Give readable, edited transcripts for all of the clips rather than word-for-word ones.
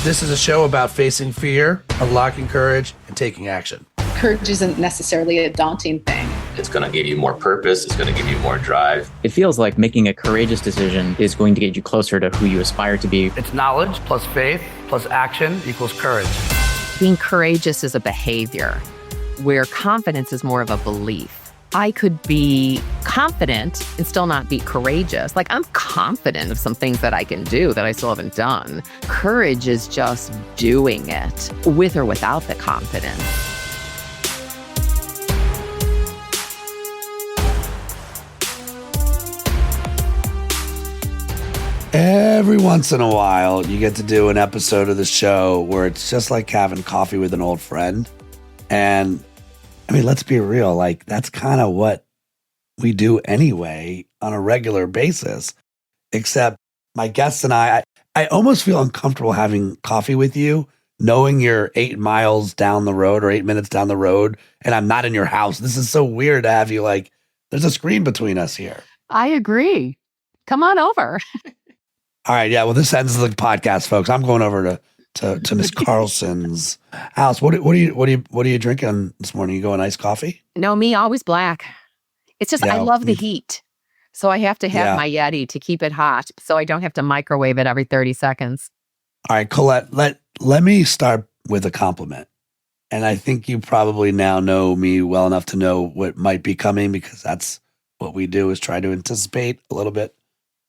This is a show about facing fear, unlocking courage, and taking action. Courage isn't necessarily a daunting thing. It's going to give you more purpose. It's going to give you more drive. It feels like making a courageous decision is going to get you closer to who you aspire to be. It's knowledge plus faith plus action equals courage. Being courageous is a behavior, where confidence is more of a belief. I could be confident and still not be courageous. Like, I'm confident of some things that I can do that I still haven't done. Courage is just doing it with or without the confidence. Every once in a while, you get to do an episode of the show where it's just like having coffee with an old friend. And I mean, let's be real, like that's kind of what we do anyway on a regular basis, except my guests and I almost feel uncomfortable having coffee with you, knowing you're 8 miles down the road or 8 minutes down the road, and I'm not in your house. This is so weird to have you like, there's a screen between us here. I agree. Come on over. All right. Yeah. Well, this ends the podcast, folks. I'm going over to Miss Carlson's house. What are you drinking this morning? You going iced coffee? No, me, always black. It's just, I love the heat. So I have to have my Yeti to keep it hot so I don't have to microwave it every 30 seconds. All right, Colette, let me start with a compliment. And I think you probably now know me well enough to know what might be coming, because that's what we do, is try to anticipate a little bit.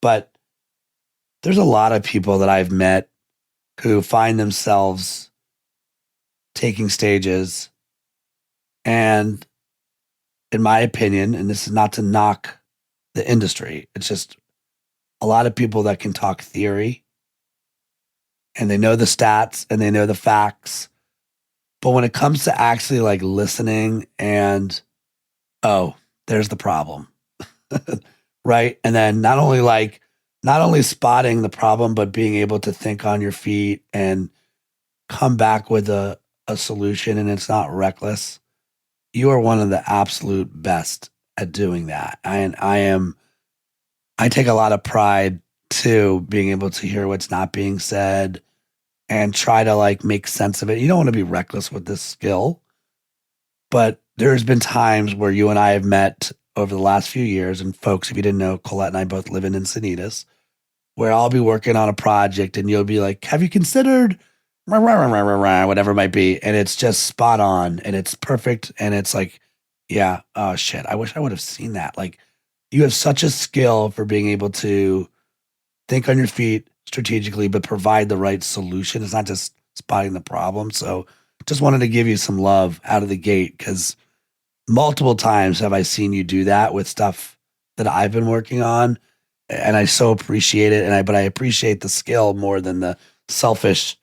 But there's a lot of people that I've met who find themselves taking stages. And in my opinion, and this is not to knock the industry, it's just a lot of people that can talk theory and they know the stats and they know the facts. But when it comes to actually like listening and, oh, there's the problem, right? And then not only spotting the problem, but being able to think on your feet and come back with a solution, and it's not reckless. You are one of the absolute best at doing that. I take a lot of pride too, being able to hear what's not being said and try to like make sense of it. You don't want to be reckless with this skill, but there's been times where you and I have met over the last few years. And folks, if you didn't know, Colette and I both live in Encinitas, where I'll be working on a project and you'll be like, have you considered whatever it might be? And it's just spot on and it's perfect. And it's like, yeah, oh shit, I wish I would have seen that. Like, you have such a skill for being able to think on your feet strategically, but provide the right solution. It's not just spotting the problem. So just wanted to give you some love out of the gate, because multiple times have I seen you do that with stuff that I've been working on. And I so appreciate it. But I appreciate the skill more than the selfish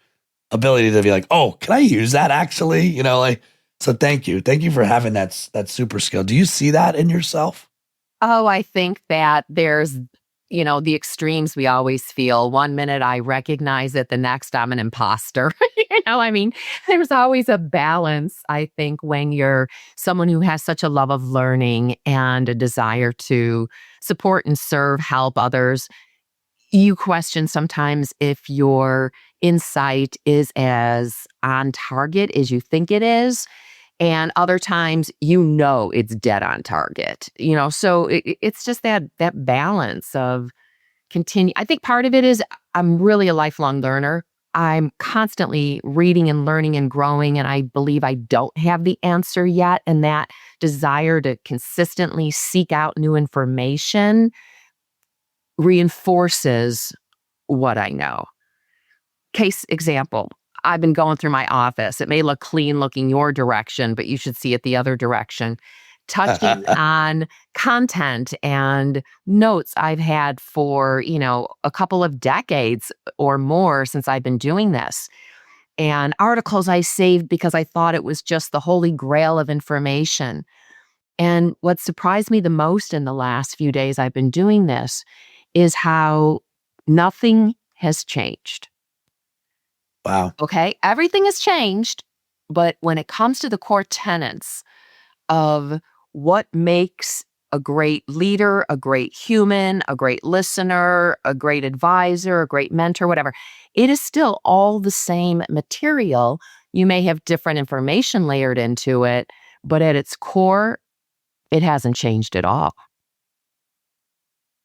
ability to be like, oh, can I use that actually? You know, like, so thank you. Thank you for having that super skill. Do you see that in yourself? Oh, I think that there's, the extremes we always feel. 1 minute I recognize it, the next I'm an imposter. There's always a balance, I think, when you're someone who has such a love of learning and a desire to support and serve, help others. You question sometimes if your insight is as on target as you think it is. And other times, it's dead on target, so it's just that balance of continue. I think part of it is I'm really a lifelong learner. I'm constantly reading and learning and growing, and I believe I don't have the answer yet. And that desire to consistently seek out new information reinforces what I know. Case example. I've been going through my office. It may look clean looking your direction, but you should see it the other direction. Touching on content and notes I've had for, a couple of decades or more since I've been doing this. And articles I saved because I thought it was just the holy grail of information. And what surprised me the most in the last few days I've been doing this is how nothing has changed. Wow. Okay. Everything has changed. But when it comes to the core tenets of what makes a great leader, a great human, a great listener, a great advisor, a great mentor, whatever. It is still all the same material. You may have different information layered into it, but at its core, it hasn't changed at all.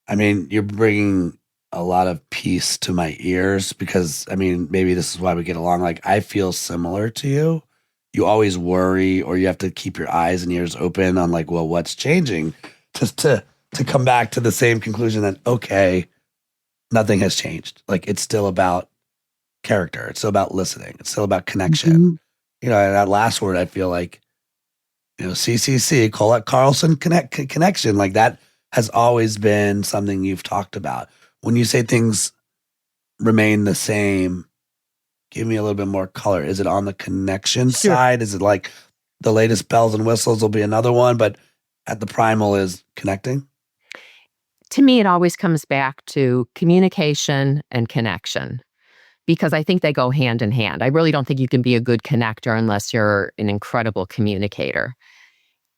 I mean, you're bringing a lot of peace to my ears because, I mean, maybe this is why we get along. Like, I feel similar to you. You always worry, or you have to keep your eyes and ears open on, like, well, what's changing? Just to come back to the same conclusion that, okay, nothing has changed. Like, it's still about character. It's still about listening. It's still about connection. Mhm. You know, and that last word, I feel like, you know, CCC, Colette Carlson connection, like that has always been something you've talked about. When you say things remain the same, give me a little bit more color. Is it on the connection Sure. side? Is it like the latest bells and whistles will be another one, but at the primal is connecting? To me, it always comes back to communication and connection because I think they go hand in hand. I really don't think you can be a good connector unless you're an incredible communicator.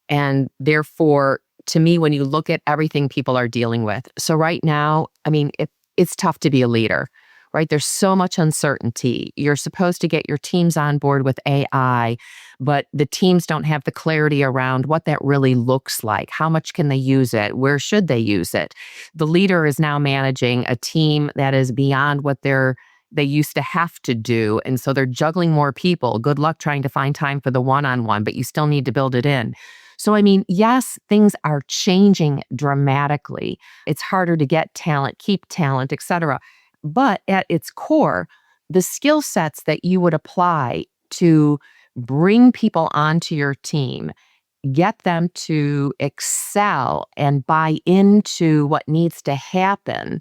And therefore, to me, when you look at everything people are dealing with, so right now, I mean, it's tough to be a leader, right? There's so much uncertainty. You're supposed to get your teams on board with AI, but the teams don't have the clarity around what that really looks like. How much can they use it? Where should they use it? The leader is now managing a team that is beyond what they used to have to do. And so they're juggling more people. Good luck trying to find time for the one-on-one, but you still need to build it in. So, I mean, yes, things are changing dramatically. It's harder to get talent, keep talent, et cetera. But at its core, the skill sets that you would apply to bring people onto your team, get them to excel and buy into what needs to happen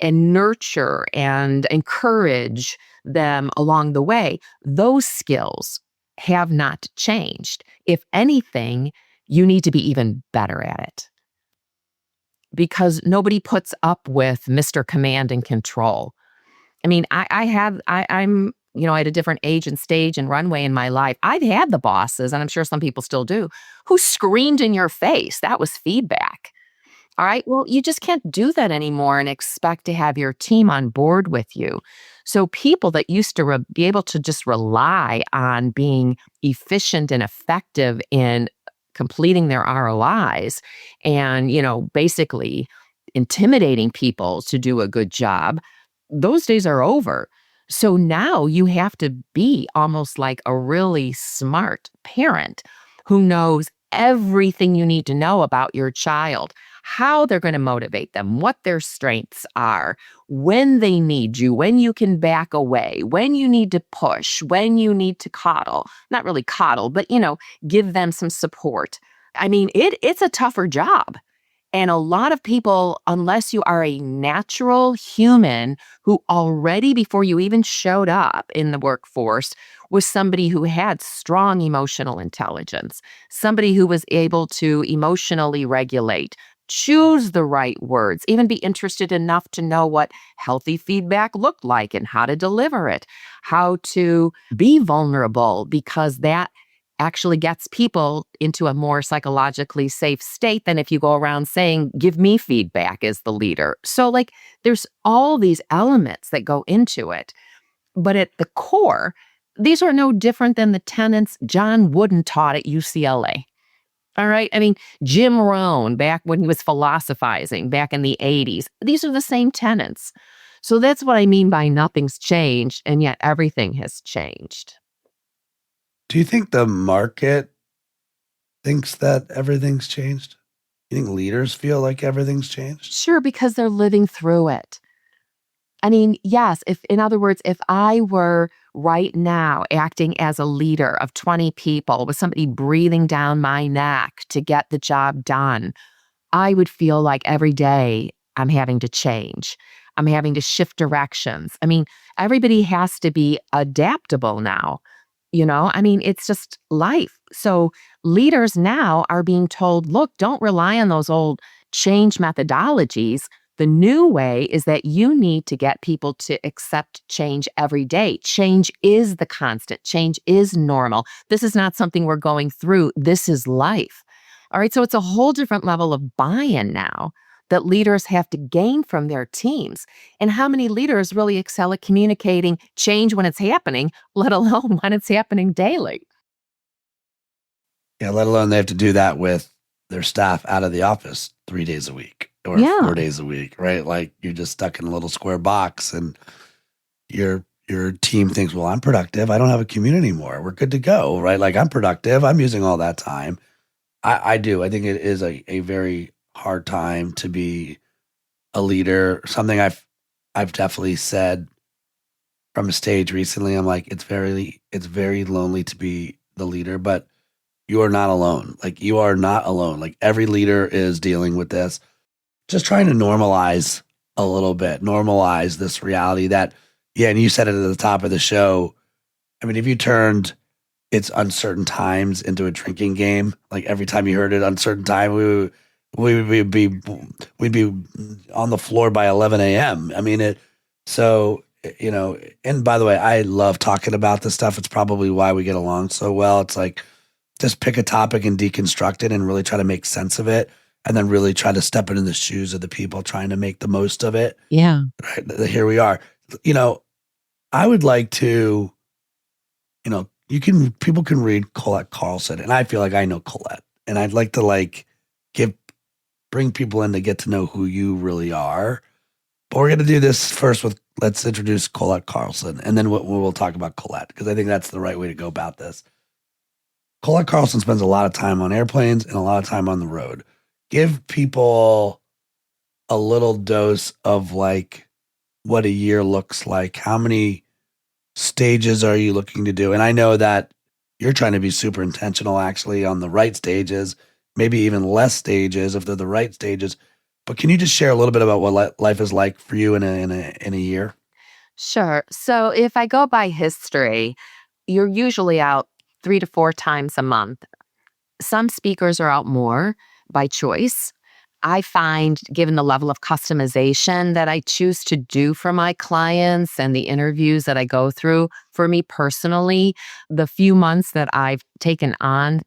and nurture and encourage them along the way, those skills have not changed. If anything, you need to be even better at it because nobody puts up with Mr. Command and Control. I mean, I'm, you know, at a different age and stage and runway in my life. I've had the bosses, and I'm sure some people still do, who screamed in your face. That was feedback. All right. Well, you just can't do that anymore and expect to have your team on board with you. So people that used to be able to just rely on being efficient and effective in completing their ROIs and, you know, basically intimidating people to do a good job, those days are over. So now you have to be almost like a really smart parent who knows everything you need to know about your child, how they're going to motivate them, what their strengths are, when they need you, when you can back away, when you need to push, when you need to coddle. Not really coddle, but, you know, give them some support. I mean, it's a tougher job. And a lot of people, unless you are a natural human who already, before you even showed up in the workforce, was somebody who had strong emotional intelligence, somebody who was able to emotionally regulate, choose the right words, even be interested enough to know what healthy feedback looked like and how to deliver it, how to be vulnerable, because that actually gets people into a more psychologically safe state than if you go around saying, give me feedback as the leader. So, like, there's all these elements that go into it. But at the core, these are no different than the tenets John Wooden taught at UCLA. All right. I mean, Jim Rohn, back when he was philosophizing back in the 80s, these are the same tenets. So that's what I mean by nothing's changed, and yet everything has changed. Do you think the market thinks that everything's changed? You think leaders feel like everything's changed? Sure, because they're living through it. I mean, yes, in other words, if I were right now acting as a leader of 20 people with somebody breathing down my neck to get the job done, I would feel like every day I'm having to change. I'm having to shift directions. I mean, everybody has to be adaptable now. You know, I mean, it's just life. So leaders now are being told, look, don't rely on those old change methodologies. The new way is that you need to get people to accept change every day. Change is the constant. Change is normal. This is not something we're going through. This is life. All right. So it's a whole different level of buy-in now that leaders have to gain from their teams. And how many leaders really excel at communicating change when it's happening, let alone when it's happening daily? Yeah, let alone they have to do that with their staff out of the office 3 days a week or Yeah. 4 days a week, right? Like you're just stuck in a little square box and your team thinks, well, I'm productive. I don't have a commute anymore. We're good to go, right? Like I'm productive. I'm using all that time. I do. I think it is a very hard time to be a leader. Something I've definitely said from a stage recently. I'm like, it's very lonely to be the leader, but you are not alone. Like you are not alone. Like every leader is dealing with this. Just trying to normalize a little bit, normalize this reality that, yeah, and you said it at the top of the show. I mean, if you turned it's uncertain times into a drinking game, like every time you heard it uncertain time, we'd be on the floor by 11 a.m. I mean, so, and by the way, I love talking about this stuff. It's probably why we get along so well. It's like, just pick a topic and deconstruct it and really try to make sense of it. And then really try to step into the shoes of the people trying to make the most of it. Yeah. Right. Here we are. I would like to, people can read Colette Carlson, and I feel like I know Colette. And I'd like to bring people in to get to know who you really are. But we're going to do this first let's introduce Colette Carlson. And then we'll talk about Colette, because I think that's the right way to go about this. Colette Carlson spends a lot of time on airplanes and a lot of time on the road. Give people a little dose of like what a year looks like. How many stages are you looking to do? And I know that you're trying to be super intentional actually on the right stages, maybe even less stages if they're the right stages. But can you just share a little bit about what life is like for you in a year? Sure. So if I go by history, you're usually out 3 to 4 times a month. Some speakers are out more by choice. I find, given the level of customization that I choose to do for my clients and the interviews that I go through, for me personally, the few months that I've taken on,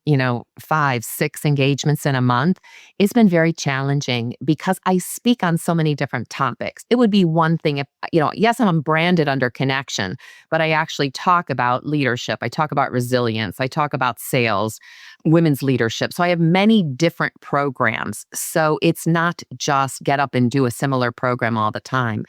5, 6 engagements in a month, it's been very challenging because I speak on so many different topics. It would be one thing if, yes, I'm branded under Connection, but I actually talk about leadership. I talk about resilience. I talk about sales, women's leadership. So I have many different programs. So it's not just get up and do a similar program all the time.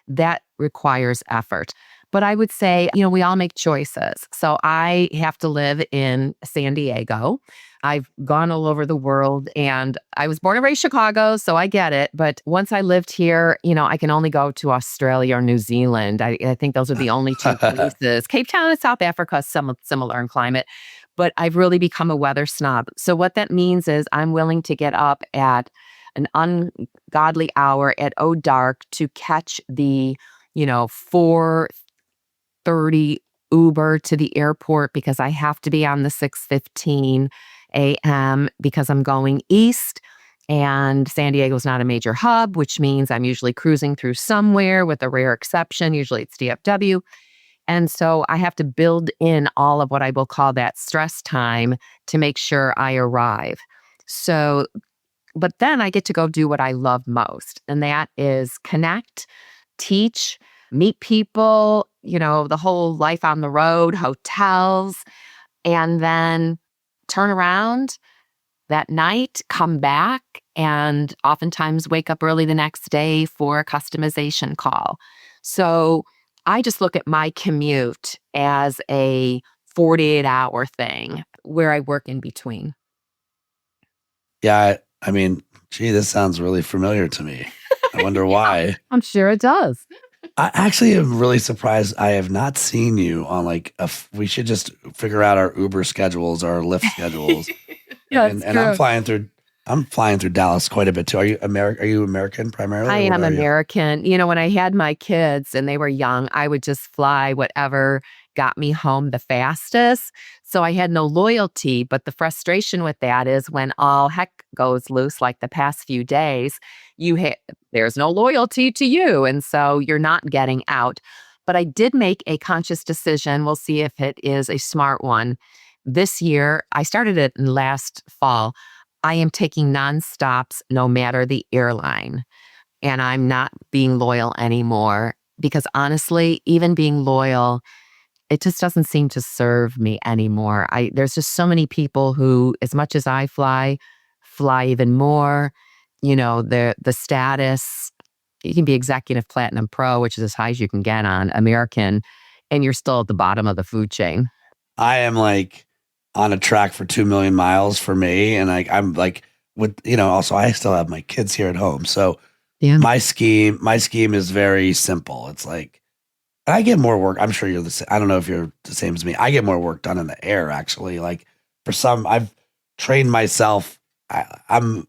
That requires effort. But I would say, we all make choices. So I have to live in San Diego. I've gone all over the world, and I was born and raised Chicago, so I get it. But once I lived here, I can only go to Australia or New Zealand. I think those are the only two places. Cape Town and South Africa is similar in climate. But I've really become a weather snob. So what that means is I'm willing to get up at an ungodly hour at dark to catch the, 4:30 Uber to the airport because I have to be on the 6:15 a.m. because I'm going east. And San Diego's not a major hub, which means I'm usually cruising through somewhere with a rare exception. Usually it's DFW. And so I have to build in all of what I will call that stress time to make sure I arrive. So, but then I get to go do what I love most, and that is connect, teach, meet people, the whole life on the road, hotels, and then turn around that night, come back, and oftentimes wake up early the next day for a customization call. So I just look at my commute as a 48-hour thing where I work in between. Yeah, I mean, gee, this sounds really familiar to me. I wonder why. I'm sure it does. I actually am really surprised I have not seen you on we should just figure out our Uber schedules, our Lyft schedules. Yeah, and I'm flying through Dallas quite a bit too. Are you American primarily? I am American. When I had my kids and they were young, I would just fly whatever got me home the fastest. So I had no loyalty. But the frustration with that is when all heck goes loose, like the past few days, there's no loyalty to you. And so you're not getting out. But I did make a conscious decision. We'll see if it is a smart one. This year, I started it in last fall. I am taking nonstops no matter the airline. And I'm not being loyal anymore because honestly, even being loyal, it just doesn't seem to serve me anymore. There's just so many people who, as much as I fly even more. The status. You can be executive platinum pro, which is as high as you can get on American, and you're still at the bottom of the food chain. I am like on a track for 2 million miles for me. And I'm like also I still have my kids here at home. So Yeah. my scheme is very simple. It's like, and I get more work. I'm sure you're the same. I don't know if you're the same as me. I get more work done in the air, actually. Like I've trained myself. I'm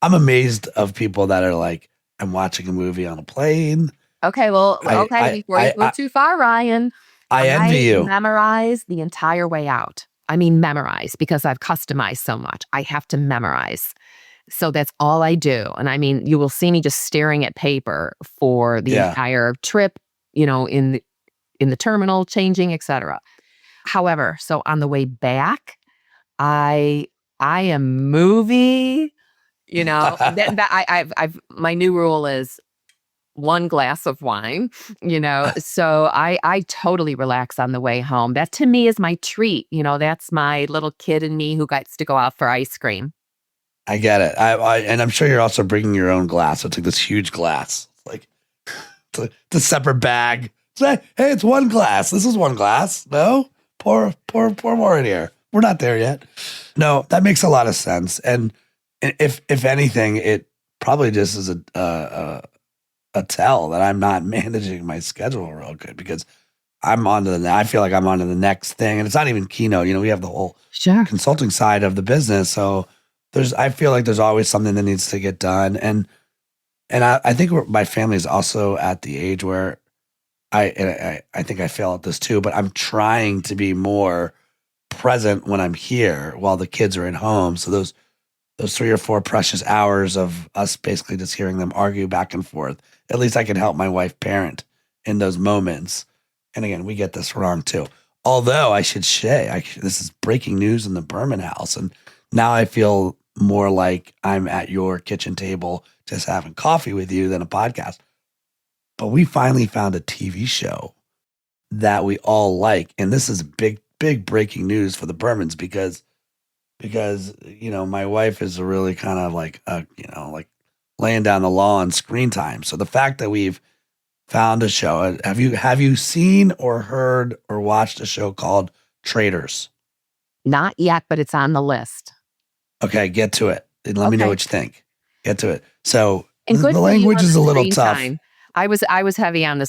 amazed of people that are like, I'm watching a movie on a plane. Okay, well, before you go too far, Ryan, I envy you. Memorize the entire way out. I mean, memorize because I've customized so much. I have to memorize. So that's all I do. And I mean, you will see me just staring at paper for the entire trip, in the terminal, changing, etc. However, so on the way back, I am movie, I've my new rule is one glass of wine, so I totally relax on the way home. That to me is my treat. That's my little kid in me who gets to go out for ice cream. I get it. And I'm sure you're also bringing your own glass. So it's like this huge glass. It's like it's a separate bag. It's like, hey, it's one glass. This is one glass. No, pour more in here. We're not there yet. No, that makes a lot of sense. And if anything, it probably just is a tell that I'm not managing my schedule real good because I feel like I'm on to the next thing. And it's not even keynote. We have the whole consulting side of the business. So I feel like there's always something that needs to get done. And I think my family is also at the age where I think I fail at this too, but I'm trying to be more present when I'm here while the kids are at home. So those 3 or 4 precious hours of us basically just hearing them argue back and forth, at least I can help my wife parent in those moments. And again, we get this wrong too. Although I should say, this is breaking news in the Berman house. And now I feel more like I'm at your kitchen table just having coffee with you than a podcast. But we finally found a TV show that we all like. And this is big breaking news for the Bermans because my wife is really kind of like like laying down the law on screen time. So the fact that we've found a show, have you seen or heard or watched a show called Traders? Not yet, but it's on the list. Okay, get to it. And let me know what you think. Get to it. So and the language is a little tough. Time. I was heavy on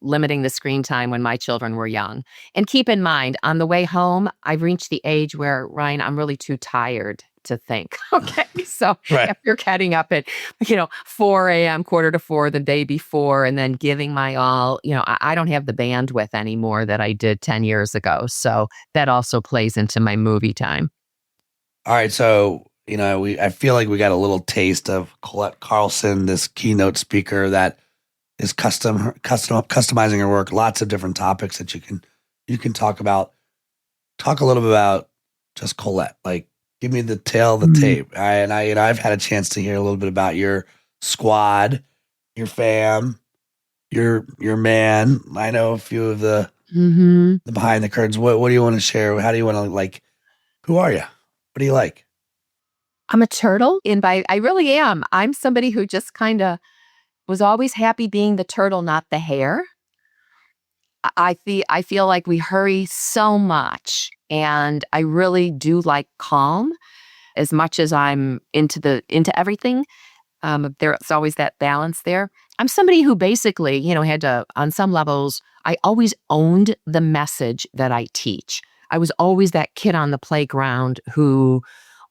limiting the screen time when my children were young. And keep in mind, on the way home, I've reached the age where, Ryan, I'm really too tired to think. Okay. So if you're getting up at, 4 a.m., 3:45 the day before, and then giving my all, I don't have the bandwidth anymore that I did 10 years ago. So that also plays into my movie time. All right. So, I feel like we got a little taste of Colette Carlson, this keynote speaker that is customizing her work, lots of different topics that you can talk about. Talk a little bit about just Colette. Like, give me the tail of the tape. I've had a chance to hear a little bit about your squad, your fam, your man. I know a few of the behind the curtains. What do you want to share? How do you want to who are you? What do you like? I'm a turtle. I really am. I'm somebody who just kind of was always happy being the turtle, not the hare. I feel like we hurry so much, and I really do like calm as much as I'm into everything. There's always that balance there. I'm somebody who basically, had to, on some levels, I always owned the message that I teach. I was always that kid on the playground who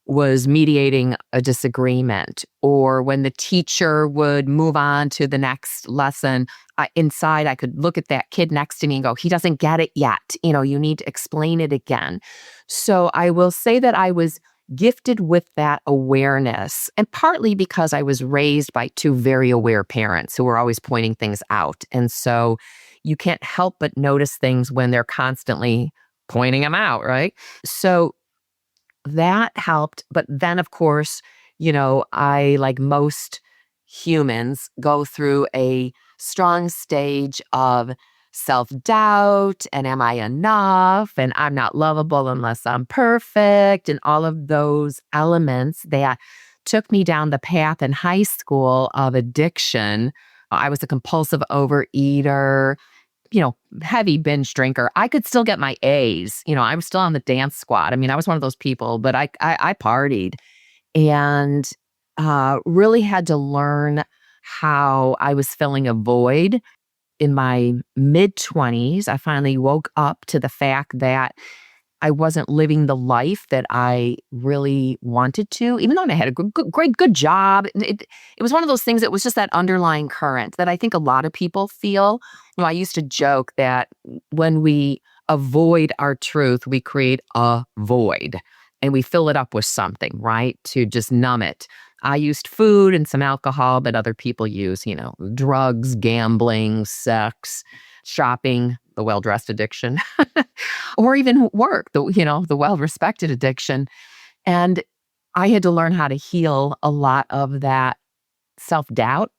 was mediating a disagreement, or when the teacher would move on to the next lesson, inside I could look at that kid next to me and go, he doesn't get it yet. You need to explain it again. So I will say that I was gifted with that awareness, and partly because I was raised by 2 very aware parents who were always pointing things out. And so you can't help but notice things when they're constantly pointing them out, right? So that helped. But then, of course, I, like most humans, go through a strong stage of self doubt and am I enough? And I'm not lovable unless I'm perfect. And all of those elements that took me down the path in high school of addiction. I was a compulsive overeater, heavy binge drinker. I could still get my A's. I was still on the dance squad. I mean, I was one of those people, but I partied and really had to learn how I was filling a void. In my mid-20s, I finally woke up to the fact that I wasn't living the life that I really wanted to, even though I had a good job. It was one of those things that was just that underlying current that I think a lot of people feel. I used to joke that when we avoid our truth, we create a void and we fill it up with something, right? To just numb it. I used food and some alcohol, but other people use, drugs, gambling, sex, shopping, the well-dressed addiction, or even work, the well-respected addiction. And I had to learn how to heal a lot of that self-doubt.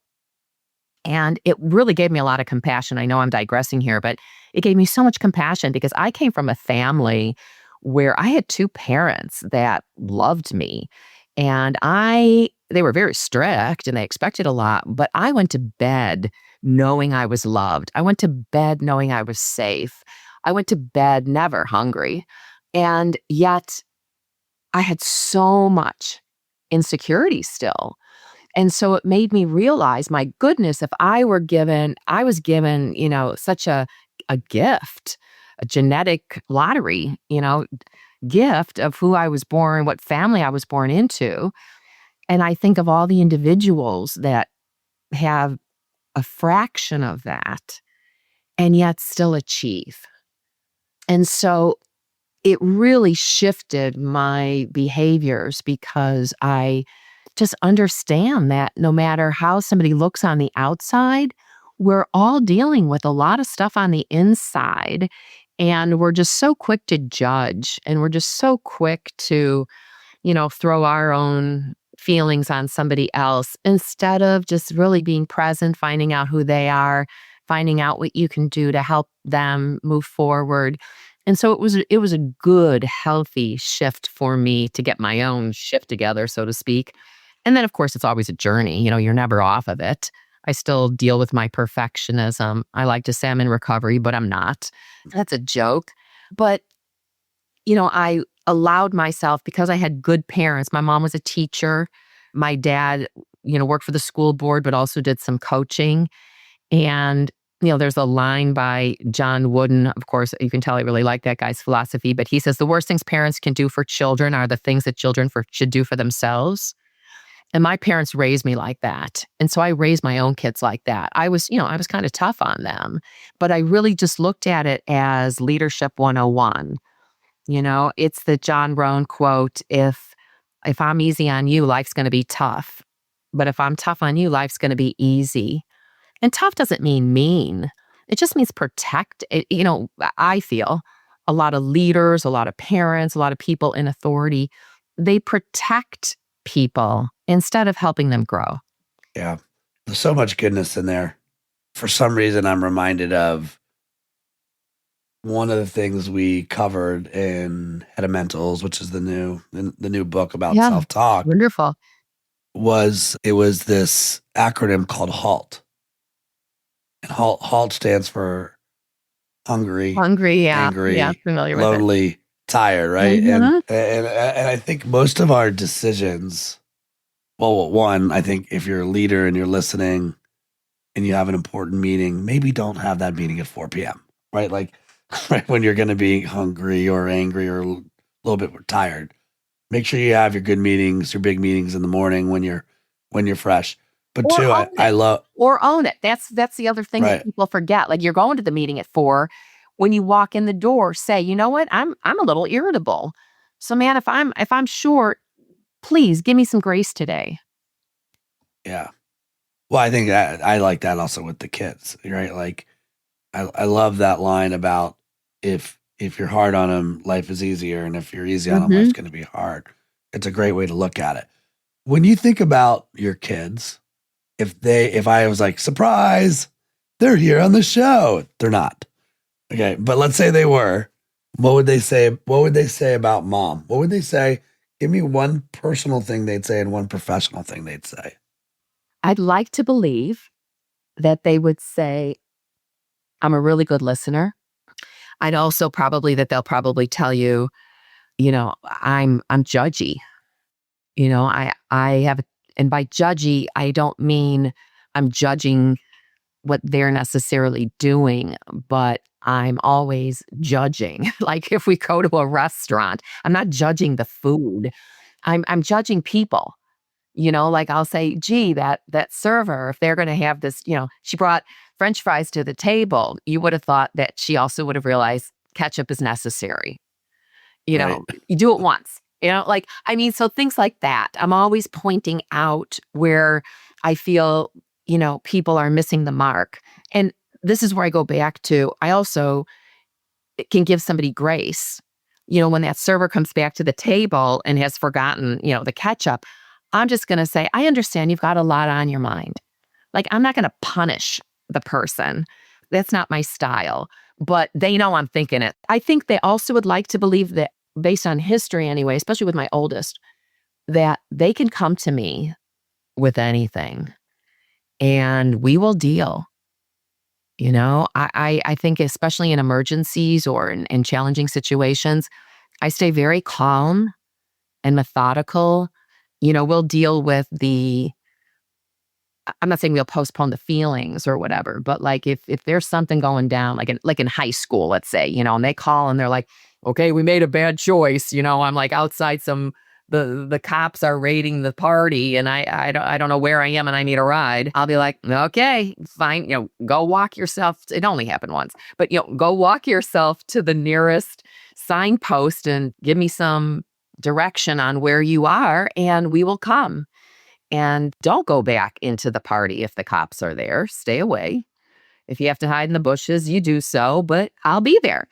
And it really gave me a lot of compassion. I know I'm digressing here, but it gave me so much compassion because I came from a family where I had two parents that loved me. And they were very strict and they expected a lot, but I went to bed knowing I was loved. I went to bed knowing I was safe. I went to bed never hungry. And yet I had so much insecurity still. And so it made me realize, my goodness, if I was given, such a gift, a genetic lottery, gift of who I was born, what family I was born into. And I think of all the individuals that have a fraction of that and yet still achieve. And so it really shifted my behaviors because I just understand that no matter how somebody looks on the outside, we're all dealing with a lot of stuff on the inside. And we're just so quick to judge and we're just so quick to, throw our own feelings on somebody else instead of just really being present, finding out who they are, finding out what you can do to help them move forward. And so it was a good, healthy shift for me to get my own shift together, so to speak. And then, of course, it's always a journey. You're never off of it. I still deal with my perfectionism. I like to say I'm in recovery, but I'm not. That's a joke. But, I allowed myself, because I had good parents. My mom was a teacher. My dad, worked for the school board, but also did some coaching. And, there's a line by John Wooden. Of course, you can tell I really like that guy's philosophy. But he says, the worst things parents can do for children are the things that children should do for themselves. And my parents raised me like that. And so I raised my own kids like that. I was kind of tough on them, but I really just looked at it as leadership 101. It's the John Rohn quote, if I'm easy on you, life's going to be tough. But if I'm tough on you, life's going to be easy. And tough doesn't mean mean. It just means protect. I feel a lot of leaders, a lot of parents, a lot of people in authority, they protect people instead of helping them grow. Yeah. There's so much goodness in there. For some reason, I'm reminded of one of the things we covered in Headamentals, which is the new book about self-talk. Wonderful. It was this acronym called HALT. And HALT stands for hungry, yeah. angry, Yeah, familiar with lonely, tired, right? Mhm. And I think most of our decisions, well, one, I think if you're a leader and you're listening and you have an important meeting, maybe don't have that meeting at 4 p.m., right? Like right when you're going to be hungry or angry or a little bit tired. Make sure you have your good meetings, your big meetings in the morning when you're fresh. But Or two, own I it. love Or own it. That's the other thing that right. people forget. Like, you're going to the meeting at 4. When you walk in the door, say, you know what? I'm a little irritable. So, man, if I'm short, please give me some grace today. Yeah. Well, I think that I like that also with the kids, right? Like I love that line about if if you're hard on them, life is easier. And if you're easy on them, life's going to be hard. It's a great way to look at it. When you think about your kids, if I was like, surprise, they're here on the show. They're not. Okay. But let's say they were. What would they say? What would they say about mom? What would they say? Give me one personal thing they'd say and one professional thing they'd say. I'd like to believe that they would say, I'm a really good listener. I'd also they'll probably tell you, I'm judgy. I have, and by judgy, I don't mean I'm judging what they're necessarily doing, but I'm always judging. Like if we go to a restaurant, I'm not judging the food. I'm judging people. Like I'll say, gee, that server, if they're going to have this, she brought French fries to the table, you would have thought that she also would have realized ketchup is necessary. Right. You do it once, so things like that. I'm always pointing out where I feel, people are missing the mark. And this is where I go back to, I also can give somebody grace. When that server comes back to the table and has forgotten, the ketchup, I'm just going to say, I understand you've got a lot on your mind. Like, I'm not going to punish the person. That's not my style. But they know I'm thinking it. I think they also would like to believe that, based on history anyway, especially with my oldest, that they can come to me with anything and we will deal. I think especially in emergencies or in challenging situations, I stay very calm and methodical. We'll deal with I'm not saying we'll postpone the feelings or whatever, but like if there's something going down, like in high school, let's say, and they call and they're like, okay, we made a bad choice. I'm like outside the cops are raiding the party and I don't know where I am and I need a ride. I'll be like, okay, fine. Go walk yourself. It only happened once, but go walk yourself to the nearest signpost and give me some direction on where you are and we will come. And don't go back into the party if the cops are there. Stay away. If you have to hide in the bushes, you do so, but I'll be there.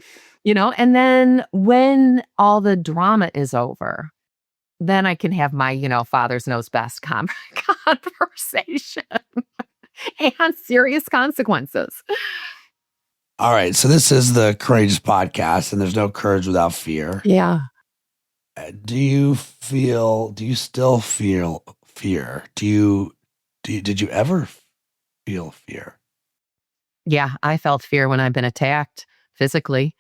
And then when all the drama is over, then I can have my, father's knows best conversation and serious consequences. All right. So this is the Courageous Podcast, and there's no courage without fear. Yeah. Do you still feel fear? Did you ever feel fear? Yeah, I felt fear when I've been attacked physically.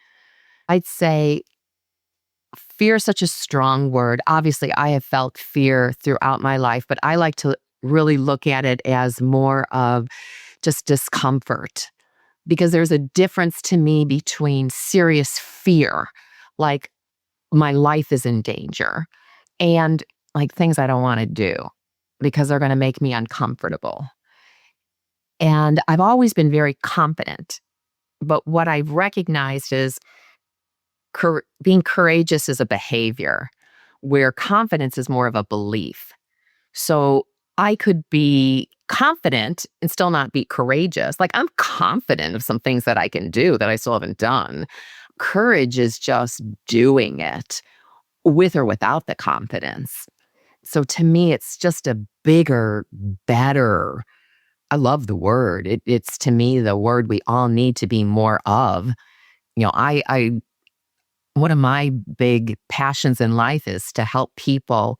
I'd say fear is such a strong word. Obviously, I have felt fear throughout my life, but I like to really look at it as more of just discomfort, because there's a difference to me between serious fear, like my life is in danger, and like things I don't want to do because they're going to make me uncomfortable. And I've always been very confident. But what I've recognized is being courageous is a behavior, where confidence is more of a belief. So I could be confident and still not be courageous. Like, I'm confident of some things that I can do that I still haven't done. Courage is just doing it with or without the confidence. So to me, it's just a bigger, better, I love the word. It's to me the word we all need to be more of. I one of my big passions in life is to help people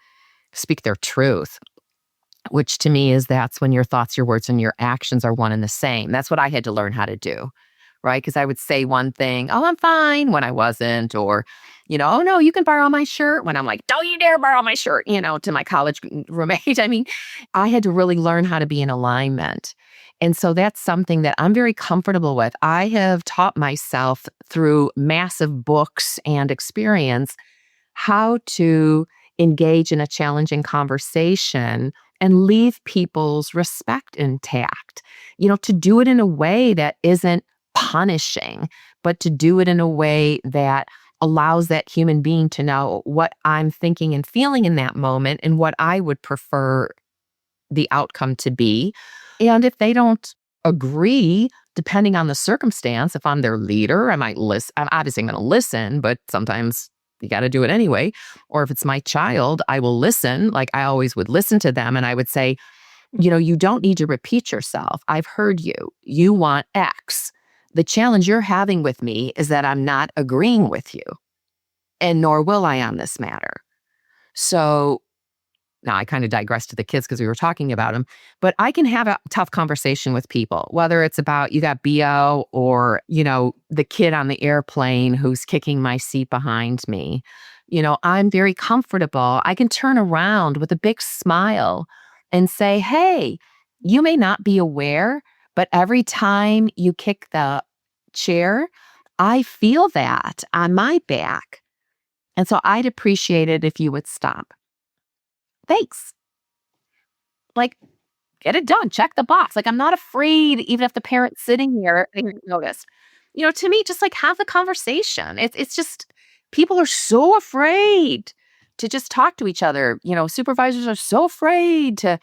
speak their truth, which to me that's when your thoughts, your words, and your actions are one and the same. That's what I had to learn how to do, right? Because I would say one thing, oh, I'm fine, when I wasn't, or, oh no, you can borrow my shirt, when I'm like, don't you dare borrow my shirt, to my college roommate. I mean, I had to really learn how to be in alignment. And so that's something that I'm very comfortable with. I have taught myself through massive books and experience how to engage in a challenging conversation and leave people's respect intact, to do it in a way that isn't punishing, but to do it in a way that allows that human being to know what I'm thinking and feeling in that moment and what I would prefer the outcome to be. And if they don't agree, depending on the circumstance, if I'm their leader, I might listen. I'm obviously going to listen, but sometimes you got to do it anyway. Or if it's my child, I will listen. Like I always would listen to them. And I would say, you don't need to repeat yourself. I've heard you. You want X. The challenge you're having with me is that I'm not agreeing with you, and nor will I on this matter. So now I kind of digressed to the kids because we were talking about them, but I can have a tough conversation with people, whether it's about you got BO or, the kid on the airplane who's kicking my seat behind me. I'm very comfortable. I can turn around with a big smile and say, hey, you may not be aware, but every time you kick the chair, I feel that on my back. And so I'd appreciate it if you would stop. Thanks. Like, get it done. Check the box. Like, I'm not afraid, even if the parent's sitting here, they notice. To me, just like have the conversation. It's just, people are so afraid to just talk to each other. Supervisors are so afraid to,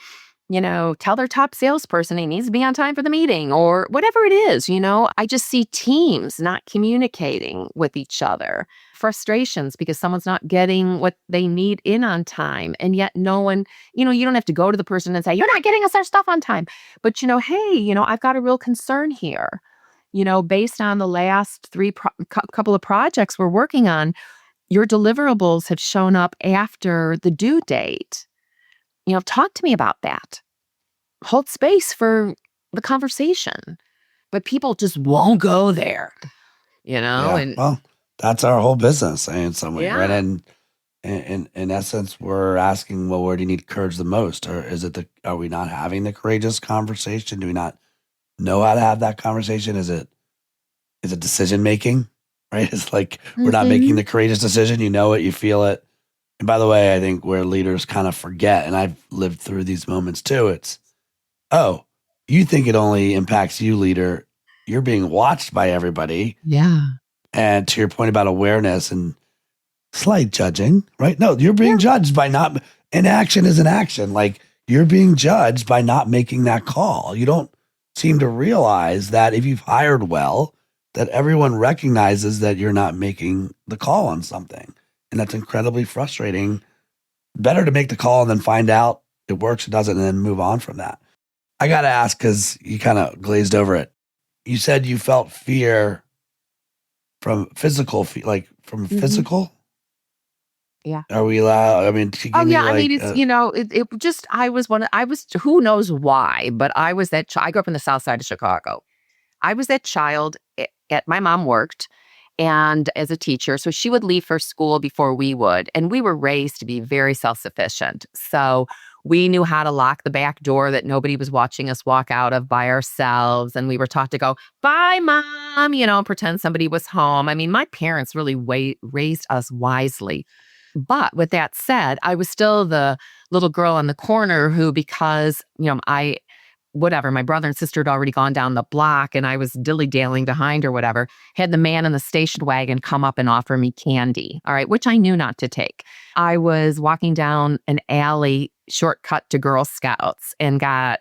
tell their top salesperson he needs to be on time for the meeting or whatever it is. I just see teams not communicating with each other, frustrations because someone's not getting what they need in on time. And yet no one, you don't have to go to the person and say, you're not getting us our stuff on time. But, hey, I've got a real concern here. Based on the last couple of projects we're working on, your deliverables have shown up after the due date. Talk to me about that. Hold space for the conversation. But people just won't go there, Yeah. and Well, that's our whole business in some way, right? yeah. And in essence, we're asking, well, where do you need courage the most? Or are we not having the courageous conversation? Do we not know how to have that conversation? Is it decision making, right? It's like we're not making the courageous decision. You know it, you feel it. And by the way, I think where leaders kind of forget, and I've lived through these moments too, it's, oh, you think it only impacts you, leader. You're being watched by everybody. Yeah. And to your point about awareness and slight judging, right? No, you're being judged by not, inaction is an action. Like you're being judged by not making that call. You don't seem to realize that if you've hired well, that everyone recognizes that you're not making the call on something. And that's incredibly frustrating. Better to make the call and then find out it works, it doesn't, and then move on from that. I got to ask, because you kind of glazed over it. You said you felt fear from physical, physical? Yeah. Are we allowed? I mean, Oh yeah, I mean, it's who knows why, but I was I grew up in the South Side of Chicago. I was that child my mom worked and as a teacher, so she would leave for school before we would, and we were raised to be very self-sufficient. So we knew how to lock the back door that nobody was watching us walk out of by ourselves, and we were taught to go, "Bye, Mom," and pretend somebody was home. I mean, my parents really raised us wisely. But with that said, I was still the little girl in the corner who, because, my brother and sister had already gone down the block and I was dilly-dallying behind or whatever, had the man in the station wagon come up and offer me candy, all right, which I knew not to take. I was walking down an alley shortcut to Girl Scouts and got,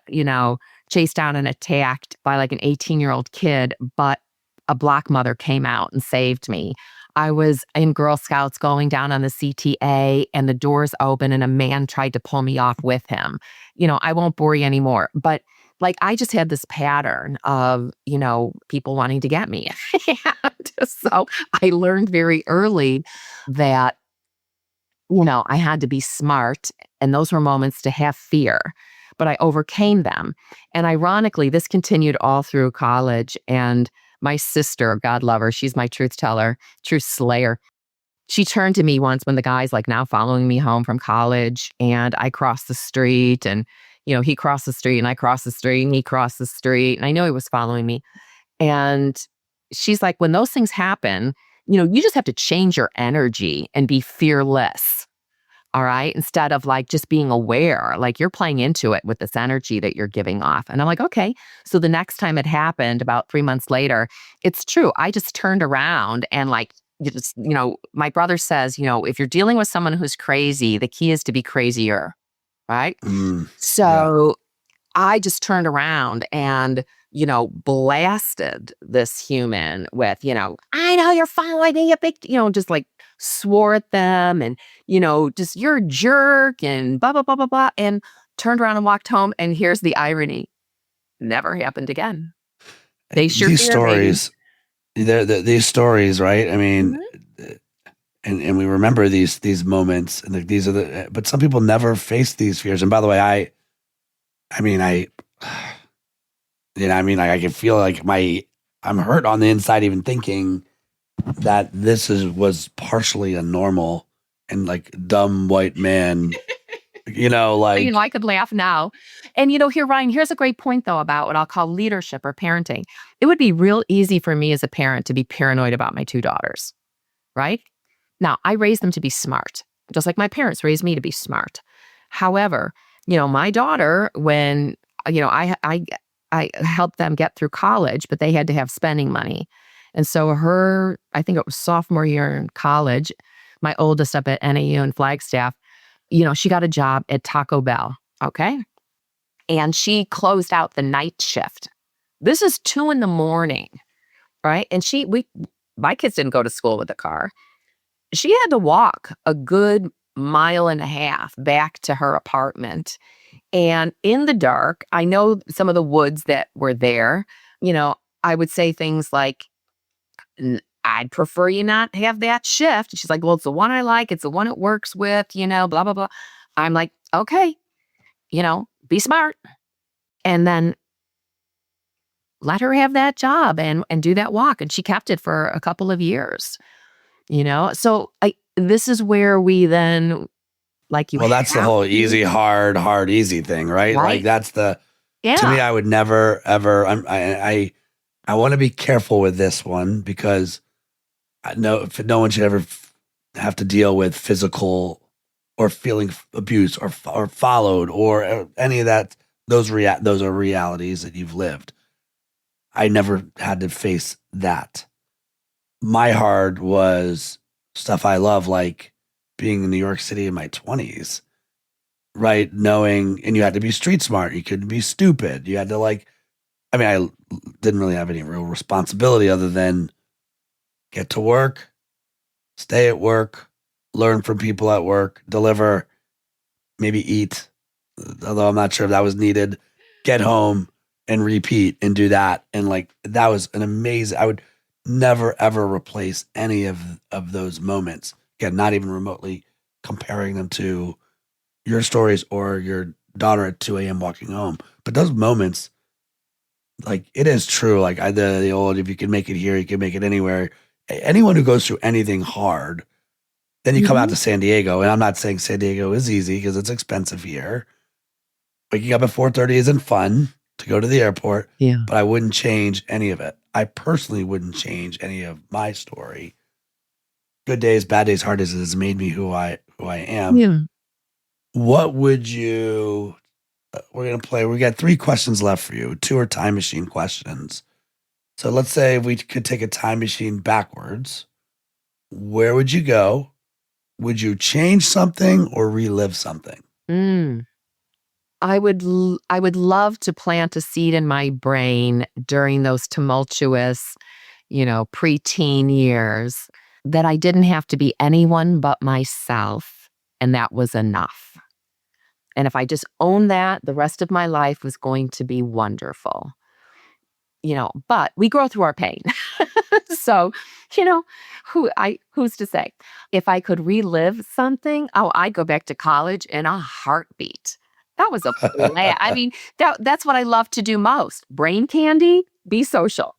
chased down and attacked by like an 18-year-old kid, but a Black mother came out and saved me. I was in Girl Scouts going down on the CTA and the doors open and a man tried to pull me off with him. I won't bore you anymore, but like I just had this pattern of, people wanting to get me. And so I learned very early that, I had to be smart, and those were moments to have fear, but I overcame them. And ironically, this continued all through college. And my sister, God love her, she's my truth teller, truth slayer. She turned to me once when the guy's like now following me home from college, and I crossed the street, and he crossed the street, and I crossed the street, and he crossed the street, and I know he was following me. And she's like, when those things happen, you just have to change your energy and be fearless. All right. Instead of like just being aware, like you're playing into it with this energy that you're giving off. And I'm like, okay. So the next time it happened about 3 months later, it's true. I just turned around and like, my brother says, if you're dealing with someone who's crazy, the key is to be crazier. Right. So I just turned around and blasted this human with, I know you're following me, a big, just like swore at them and, just you're a jerk and blah, blah, blah, blah, blah. And turned around and walked home. And here's the irony. Never happened again. They sure These did, stories, these stories, right? I mean, and we remember these moments, and these are but some people never face these fears. And by the way, I can feel like I'm hurt on the inside, even thinking that this was partially a normal and like dumb white man, I could laugh now. And here, Ryan, here's a great point though about what I'll call leadership or parenting. It would be real easy for me as a parent to be paranoid about my two daughters, right? Now, I raised them to be smart, just like my parents raised me to be smart. However, my daughter, when, I helped them get through college, but they had to have spending money. And so I think it was sophomore year in college, my oldest up at NAU in Flagstaff, she got a job at Taco Bell, okay? And she closed out the night shift. This is 2 a.m, right? And my kids didn't go to school with a car. She had to walk a good 1.5 miles back to her apartment. And in the dark, I know some of the woods that were there, I would say things like, I'd prefer you not have that shift. She's like, well, it's the one I like. It's the one it works with, blah, blah, blah. I'm like, okay, be smart. And then let her have that job and do that walk. And she kept it for a couple of years. So this is where we then, that's the whole easy, hard, easy thing, right? Like that's to me, I would never, ever, I want to be careful with this one because no one should ever have to deal with physical or feeling abuse or followed or any of that. Those are realities that you've lived. I never had to face that. My hard was stuff I love, like being in New York City in my 20s, right? Knowing, and you had to be street smart. You couldn't be stupid. You had to I didn't really have any real responsibility other than get to work, stay at work, learn from people at work, deliver, maybe eat, although I'm not sure if that was needed, get home and repeat and do that. And that was an amazing, I would never, ever replace any of those moments. Again, not even remotely comparing them to your stories or your daughter at 2 a.m. walking home. But those moments, it is true. The old, if you can make it here, you can make it anywhere. Anyone who goes through anything hard, then you come out to San Diego. And I'm not saying San Diego is easy because it's expensive here. Waking up at 4:30 isn't fun to go to the airport. Yeah. But I wouldn't change any of it. I personally wouldn't change any of my story. Good days, bad days, hard days has made me who I am. Yeah. What would you... We're going to play. We got 3 questions left for you. 2 are time machine questions. So let's say we could take a time machine backwards. Where would you go? Would you change something or relive something? I would love to plant a seed in my brain during those tumultuous, preteen years that I didn't have to be anyone but myself. And that was enough. And if I just owned that, the rest of my life was going to be wonderful. But we grow through our pain. So, who's to say? If I could relive something, I'd go back to college in a heartbeat. That was a blast. I mean, that's what I love to do most. Brain candy, be social.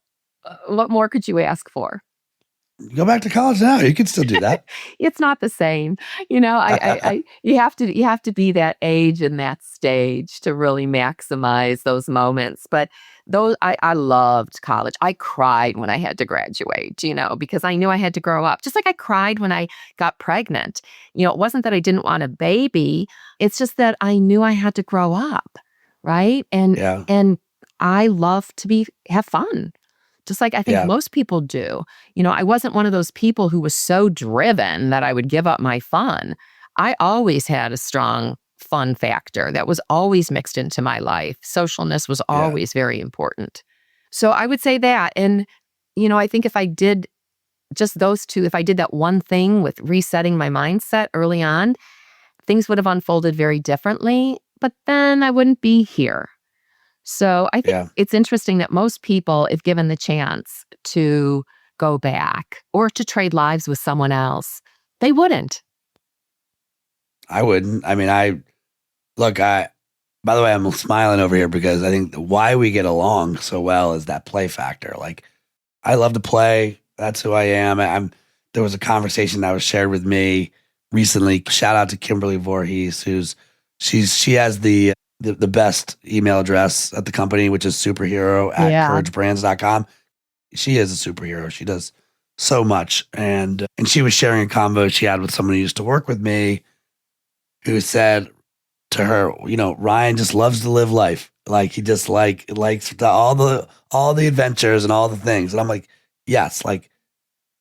What more could you ask for? Go back to college now. You can still do that. It's not the same. You have to be that age and that stage to really maximize those moments. But I loved college. I cried when I had to graduate, because I knew I had to grow up. Just like I cried when I got pregnant. It wasn't that I didn't want a baby. It's just that I knew I had to grow up. Right. And I love to have fun. Just like I think most people do. I wasn't one of those people who was so driven that I would give up my fun. I always had a strong fun factor that was always mixed into my life. Socialness was always very important. So I would say that. And, I think if I did just those two, if I did that one thing with resetting my mindset early on, things would have unfolded very differently, but then I wouldn't be here. So I think Yeah. it's interesting that most people, if given the chance to go back or to trade lives with someone else, they wouldn't. I wouldn't. I mean, by the way, I'm smiling over here because I think why we get along so well is that play factor. Like, I love to play. That's who I am. There was a conversation that was shared with me recently. Shout out to Kimberly Voorhees, she has the best email address at the company, which is superhero@couragebrands.com. She is a superhero. She does so much. And she was sharing a convo she had with someone who used to work with me who said to her, Ryan just loves to live life. Like he just likes all the adventures and all the things. And I'm like, yes, like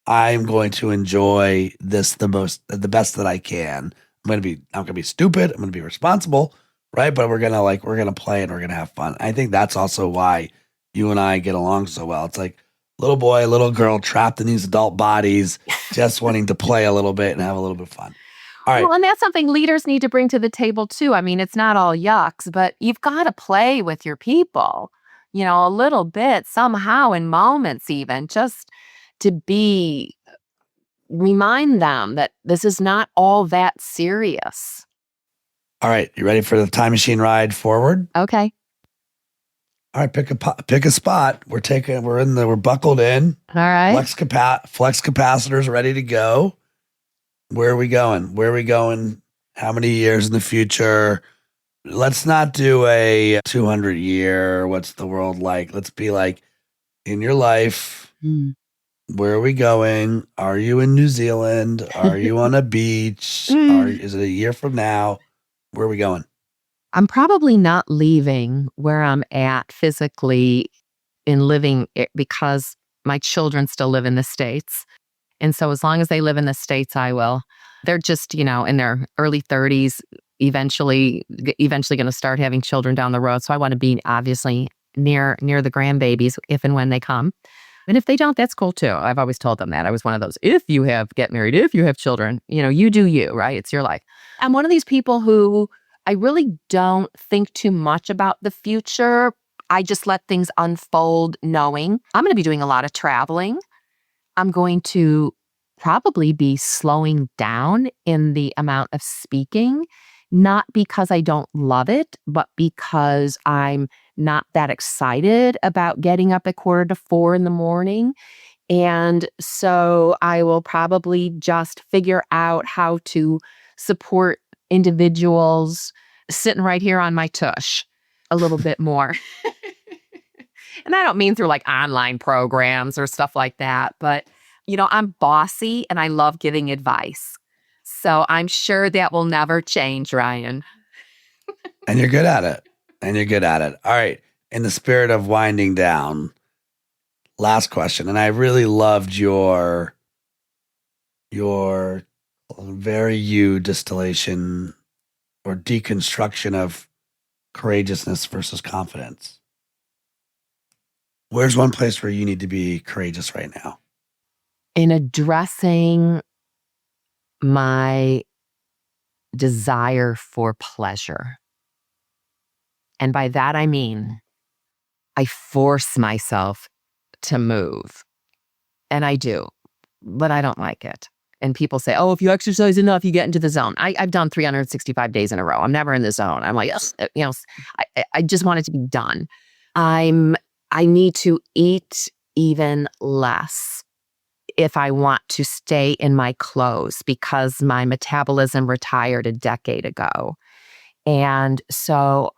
I'm going to enjoy this the best that I can. I'm not gonna be stupid. I'm gonna be responsible, right? But we're gonna play and we're gonna have fun. I think that's also why you and I get along so well. It's like little boy, little girl trapped in these adult bodies, just wanting to play a little bit and have a little bit of fun. All right. Well, and that's something leaders need to bring to the table too. I mean, it's not all yucks, but you've got to play with your people, a little bit somehow in moments, even just to remind them that this is not all that serious. All right. You ready for the time machine ride forward? Okay. All right. Pick a spot. We're buckled in. All right. Flex capacitors ready to go. Where are we going? How many years in the future? Let's not do a 200-year. What's the world like? Let's be like, in your life, where are we going? Are you in New Zealand? Are you on a beach? Is it a year from now? Where are we going? I'm probably not leaving where I'm at physically in living because my children still live in the States. And so as long as they live in the States, I will. They're just, in their early 30s, eventually going to start having children down the road. So I want to be obviously near the grandbabies if and when they come. And if they don't, that's cool too. I've always told them that. I was one of those, if you get married, if you have children, you do you, right? It's your life. I'm one of these people who I really don't think too much about the future. I just let things unfold knowing I'm going to be doing a lot of traveling. I'm going to probably be slowing down in the amount of speaking, not because I don't love it, but because I'm not that excited about getting up at 3:45 in the morning. And so I will probably just figure out how to support individuals sitting right here on my tush a little bit more. And I don't mean through like online programs or stuff like that, but I'm bossy and I love giving advice. So I'm sure that will never change, Ryan. And you're good at it. All right. In the spirit of winding down, last question. And I really loved your very you distillation or deconstruction of courageousness versus confidence. Where's one place where you need to be courageous right now? In addressing my desire for pleasure. And by that, I mean, I force myself to move. And I do, but I don't like it. And people say, oh, if you exercise enough, you get into the zone. I've done 365 days in a row. I'm never in the zone. I'm like, I just want it to be done. I need to eat even less if I want to stay in my clothes because my metabolism retired a decade ago. And so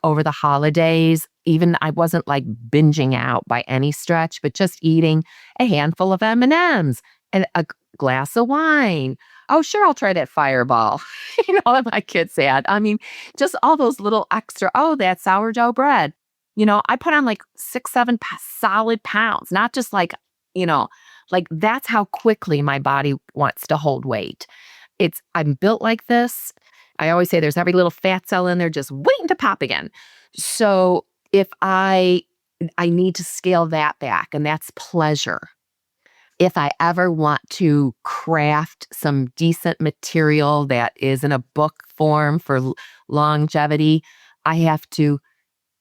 over the holidays, even I wasn't like binging out by any stretch, but just eating a handful of M&Ms and a glass of wine. Oh, sure, I'll try that Fireball. That my kids had. I mean, just all those little extra, that sourdough bread. I put on like 6-7 solid pounds, not just like that's how quickly my body wants to hold weight. I'm built like this. I always say there's every little fat cell in there just waiting to pop again. So if I I need to scale that back, and that's pleasure. If I ever want to craft some decent material that is in a book form for longevity, I have to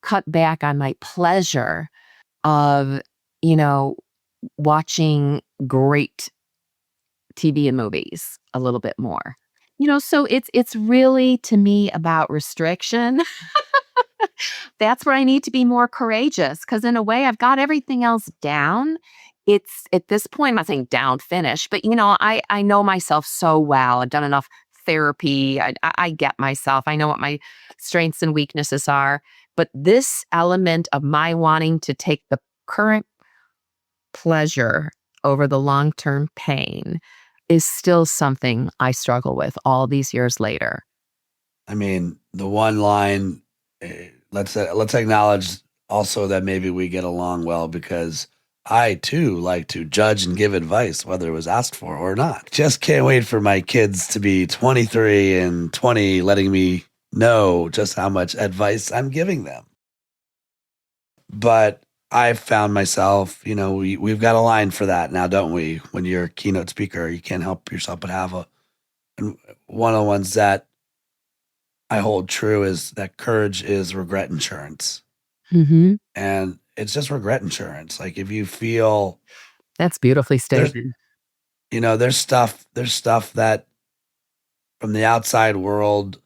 cut back on my pleasure of, you know, watching great TV and movies a little bit more. So it's really to me about restriction. That's where I need to be more courageous because in a way I've got everything else down. It's at this point, I'm not saying down finish, but I know myself so well. I've done enough therapy. I get myself. I know what my strengths and weaknesses are. But this element of my wanting to take the current pleasure over the long-term pain is still something I struggle with all these years later. I mean, the one line, let's acknowledge also that maybe we get along well because I too like to judge and give advice, whether it was asked for or not. Just can't wait for my kids to be 23 and 20, letting me know just how much advice I'm giving them. But I've found myself, we've got a line for that now, don't we? When you're a keynote speaker, you can't help yourself but have and one of the ones that I hold true is that courage is regret insurance. Mm-hmm. And it's just regret insurance. Like if you feel that's beautifully stated. There's stuff that from the outside world,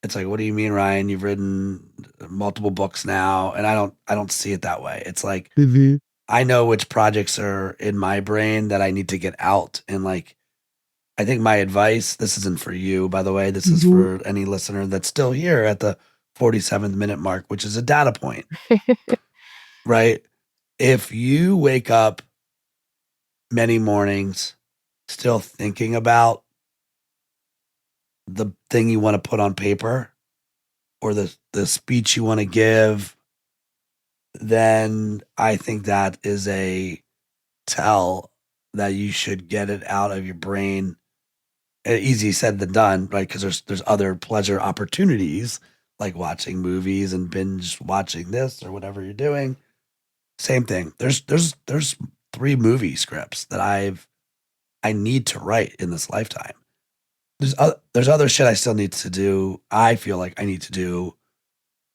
it's like, what do you mean, Ryan? You've written multiple books now. And I don't see it that way. It's like, I know which projects are in my brain that I need to get out. And like, I think my advice, this isn't for you, by the way, this is for any listener that's still here at the 47th minute mark, which is a data point, right? If you wake up many mornings still thinking about the thing you want to put on paper or the speech you want to give, then I think that is a tell that you should get it out of your brain. Easy said than done, right? Because there's other pleasure opportunities like watching movies and binge watching this or whatever you're doing. Same thing. There's 3 movie scripts that I need to write in this lifetime. There's other shit I still need to do. I feel like I need to do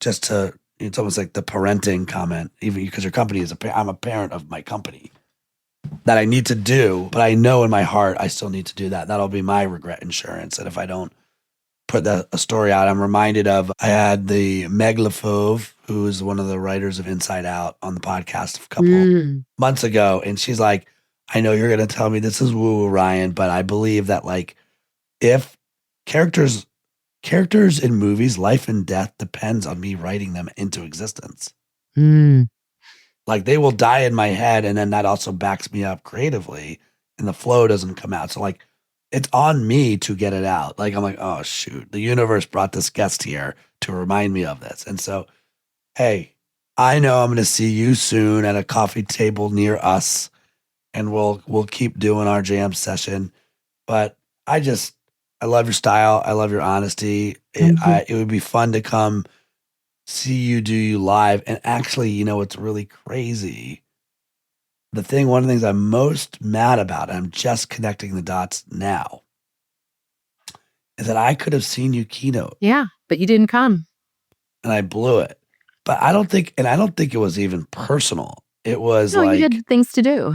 just to. It's almost like the parenting comment, even because your company is I'm a parent of my company. That I need to do, but I know in my heart I still need to do that. That'll be my regret insurance. And if I don't put a story out, I'm reminded of, I had the Meg Lefauve, who is one of the writers of Inside Out, on the podcast a couple months ago. And she's like, I know you're going to tell me this is woo-woo, Ryan, but I believe that like if characters in movies, life and death depends on me writing them into existence. Like they will die in my head, and then that also backs me up creatively, and the flow doesn't come out. So like, it's on me to get it out. Like I'm like, oh shoot, the universe brought this guest here to remind me of this. And so, hey, I know I'm going to see you soon at a coffee table near us, and we'll keep doing our jam session. But I love your style. I love your honesty. It would be fun to come see you do you live. And actually, what's really crazy? One of the things I'm most mad about, and I'm just connecting the dots now, is that I could have seen you keynote. Yeah, but you didn't come. And I blew it. But I don't think it was even personal. It was you had things to do.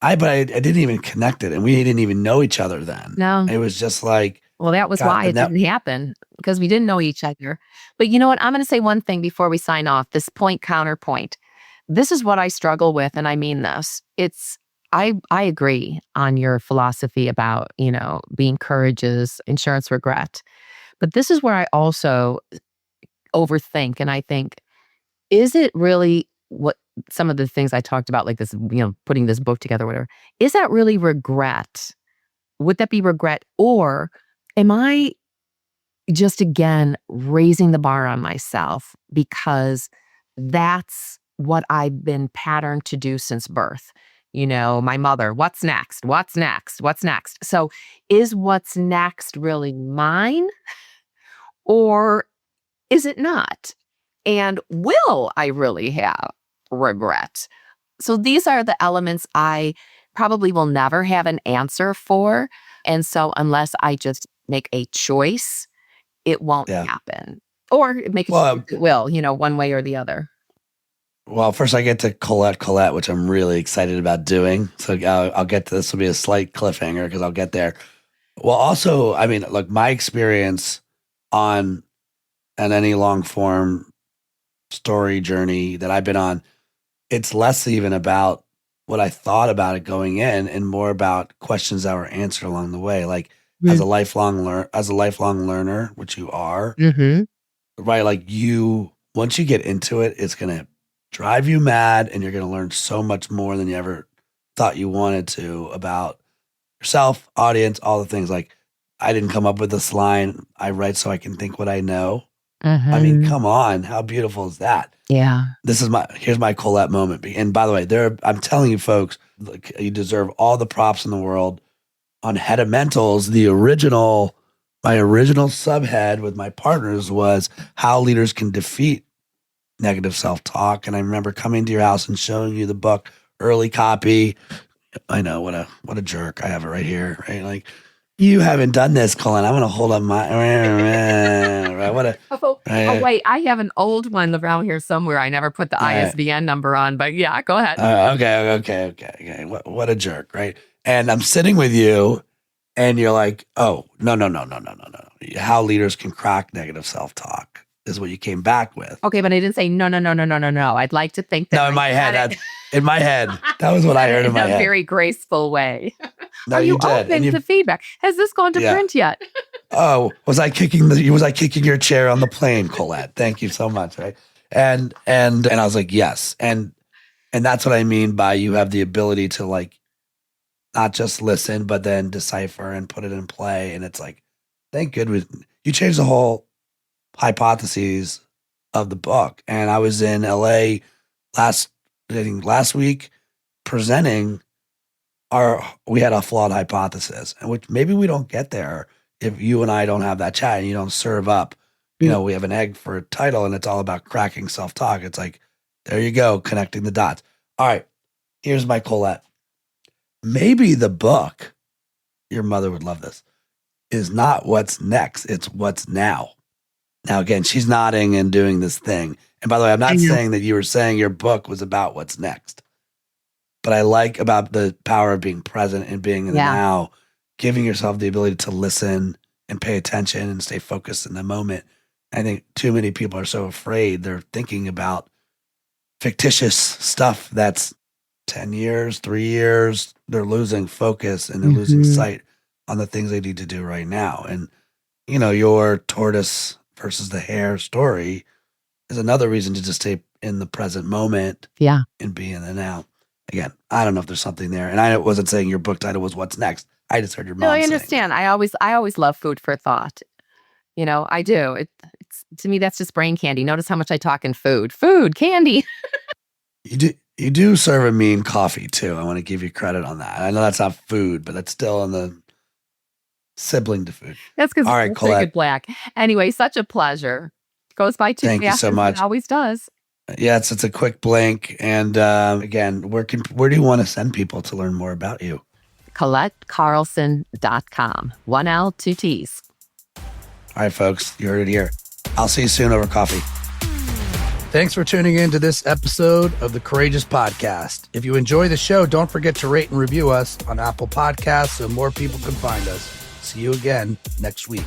I didn't even connect it, and we didn't even know each other then. No. It was just like, well, that was why it didn't happen, because we didn't know each other. But you know what? I'm going to say one thing before we sign off, this point counterpoint. This is what I struggle with, and I mean this. I agree on your philosophy about, being courageous, insurance regret. But this is where I also overthink, and I think, is it really what some of the things I talked about, like this, putting this book together, whatever, is that really regret? Would that be regret? Or am I just, again, raising the bar on myself because that's what I've been patterned to do since birth? My mother, what's next? What's next? What's next? So is what's next really mine, or is it not? And will I really have regret. So these are the elements I probably will never have an answer for. And so unless I just make a choice, it won't happen. Or make a choice, it will, one way or the other. Well, first I get to Colette, which I'm really excited about doing. So I'll get to this. Will be a slight cliffhanger because I'll get there. Well, also, I mean, look, my experience on any long form story journey that I've been on, it's less even about what I thought about it going in and more about questions that were answered along the way. Like as a lifelong learner, which you are, right? Like once you get into it, it's going to drive you mad and you're going to learn so much more than you ever thought you wanted to about yourself, audience, all the things. Like I didn't come up with this line. I write so I can think what I know. I mean, come on. How beautiful is that? Yeah. Here's my Colette moment. And by the way, I'm telling you folks, you deserve all the props in the world. On Head of Mentals, my original subhead with my partners was how leaders can defeat negative self-talk. And I remember coming to your house and showing you the book, early copy. I know, what a jerk. I have it right here, right? Like, you haven't done this, Colin. I'm going to hold up my, right? Wait, I have an old one around here somewhere. I never put the ISBN number on, but yeah, go ahead. Okay. What a jerk, right? And I'm sitting with you and you're like, oh, no. How leaders can crack negative self-talk is what you came back with. Okay, but I didn't say no. I'd like to think that. No, in my head, that was what I heard in my head. In a very graceful way. No, Are you did. open to feedback? Has this gone to print yet? Oh, was I kicking your chair on the plane, Colette? Thank you so much, right? And I was like, yes. And that's what I mean by you have the ability to like not just listen, but then decipher and put it in play. And it's like, thank goodness you changed the whole hypotheses of the book. And I was in LA last week presenting we had a flawed hypothesis, and which maybe we don't get there if you and I don't have that chat and you don't serve up, we have an egg for a title and it's all about cracking self-talk. It's like, there you go, connecting the dots. All right, here's my Colette. Maybe the book, your mother would love this, is not what's next, it's what's now. Now, again, she's nodding and doing this thing. And by the way, I'm not saying that you were saying your book was about what's next. But I like about the power of being present and being in the now, giving yourself the ability to listen and pay attention and stay focused in the moment. I think too many people are so afraid. They're thinking about fictitious stuff that's 10 years, 3 years. They're losing focus and they're losing sight on the things they need to do right now. And, your tortoise versus the hare story is another reason to just stay in the present moment and be in the now. Again, I don't know if there's something there. And I wasn't saying your book title was What's Next. I just heard your mom No, I understand. I always love food for thought. I do. It's to me, that's just brain candy. Notice how much I talk in food, candy. You do serve a mean coffee too. I want to give you credit on that. I know that's not food, but that's still in the sibling to food. That's because all right, Colette. Good black. Anyway, such a pleasure. Goes by too fast. Thank you so much. It always does. Yeah, it's a quick blink. And again, where do you want to send people to learn more about you? ColetteCarlson.com. 1 L, 2 T's. All right, folks, you heard it here. I'll see you soon over coffee. Thanks for tuning in to this episode of the Courageous Podcast. If you enjoy the show, don't forget to rate and review us on Apple Podcasts so more people can find us. See you again next week.